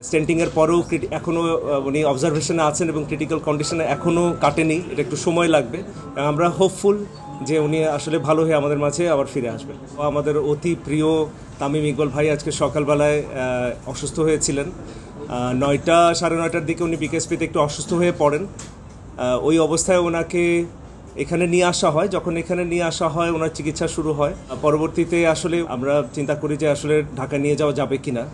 স্টেন্টিংয়ের পরেও এখনও উনি অবজারভেশনে আছেন এবং ক্রিটিক্যাল কন্ডিশনে এখনও কাটেনি, এটা একটু সময় লাগবে। আমরা হোপফুল যে উনি আসলে ভালো হয়ে আমাদের মাঝে আবার ফিরে আসবেন। আমাদের অতি প্রিয় তামিম ইকবাল ভাই আজকে সকালবেলায় অসুস্থ হয়েছিলেন। 9টা সাড়ে 9টার দিকে উনি বিকেএসপিতে একটু অসুস্থ হয়ে পড়েন। ওই অবস্থায় ওনাকে এখানে নিয়ে আসা হয়। যখন এখানে নিয়ে আসা হয় ওনার চিকিৎসা শুরু হয়। পরবর্তীতে আসলে আমরা চিন্তা করি যে আসলে ঢাকা নিয়ে যাওয়া যাবে কিনা।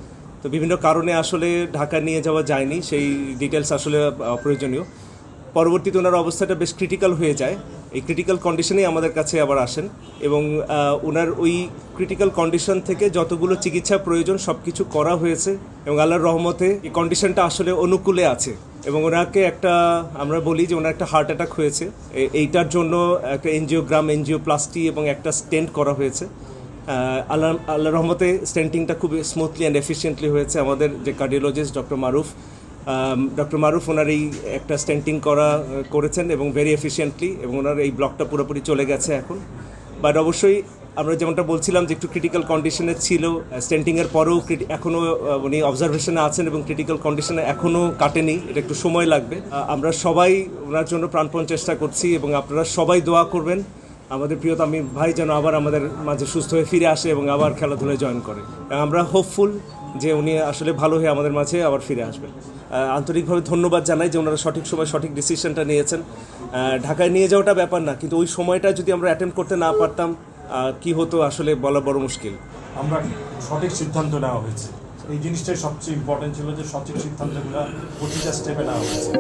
তো বিভিন্ন কারণে আসলে ঢাকা নিয়ে যাওয়া যায়নি, সেই ডিটেলস আসলে প্রয়োজনীয়। পরবর্তীতে ওনার অবস্থাটা বেশ ক্রিটিক্যাল হয়ে যায়। এই ক্রিটিক্যাল কন্ডিশনেই আমাদের কাছে আবার আসেন এবং ওনার ওই ক্রিটিক্যাল কন্ডিশন থেকে যতগুলো চিকিৎসা প্রয়োজন সব কিছু করা হয়েছে এবং আল্লাহর রহমতে এই কন্ডিশনটা আসলে অনুকূলে আছে এবং ওনাকে আমরা বলি যে ওনার একটা হার্ট অ্যাটাক হয়েছে। এইটার জন্য একটা এনজিওপ্লাস্টি এবং একটা স্টেন্ট করা হয়েছে। আল্লাহ রহমতে স্টেন্টিংটা খুব স্মুথলি অ্যান্ড এফিশিয়েন্টলি হয়েছে। আমাদের যে কার্ডিওলজিস্ট ডক্টর মারুফ ওনার এই একটা স্টেন্টিং করেছেন এবং ভেরি এফিশিয়েন্টলি, এবং ওনার এই ব্লকটা পুরোপুরি চলে গেছে এখন। বাট অবশ্যই আমরা যেমনটা বলছিলাম যে একটু ক্রিটিক্যাল কন্ডিশনে ছিল, স্টেন্টিংয়ের পরেও এখনও উনি অবজারভেশনে আছেন এবং ক্রিটিক্যাল কন্ডিশনে এখনও কাটেনি, এটা একটু সময় লাগবে। আমরা সবাই ওনার জন্য প্রাণপণ চেষ্টা করছি এবং আপনারা সবাই দোয়া করবেন আমাদের প্রিয় তামিম ভাই যেন আবার আমাদের মাঝে সুস্থ হয়ে ফিরে আসে এবং আবার খেলাধুলায় জয়েন করে। আমরা হোপফুল যে উনি আসলে ভালো হয়ে আমাদের মাঝে আবার ফিরে আসবেন। আন্তরিকভাবে ধন্যবাদ জানাই যে ওনারা সঠিক সময় সঠিক ডিসিশনটা নিয়েছেন। ঢাকায় নিয়ে যাওয়াটা ব্যাপার না, কিন্তু ওই সময়টা যদি আমরা অ্যাটেন্ড করতে না পারতাম কি হতো আসলে বলা বড় মুশকিল। আমরা সঠিক সিদ্ধান্ত নেওয়া হয়েছে, এই জিনিসটাই সবচেয়ে ইম্পর্টেন্ট ছিল যে সঠিক সিদ্ধান্তগুলো প্রতিটা স্টেপে নেওয়া হয়েছে।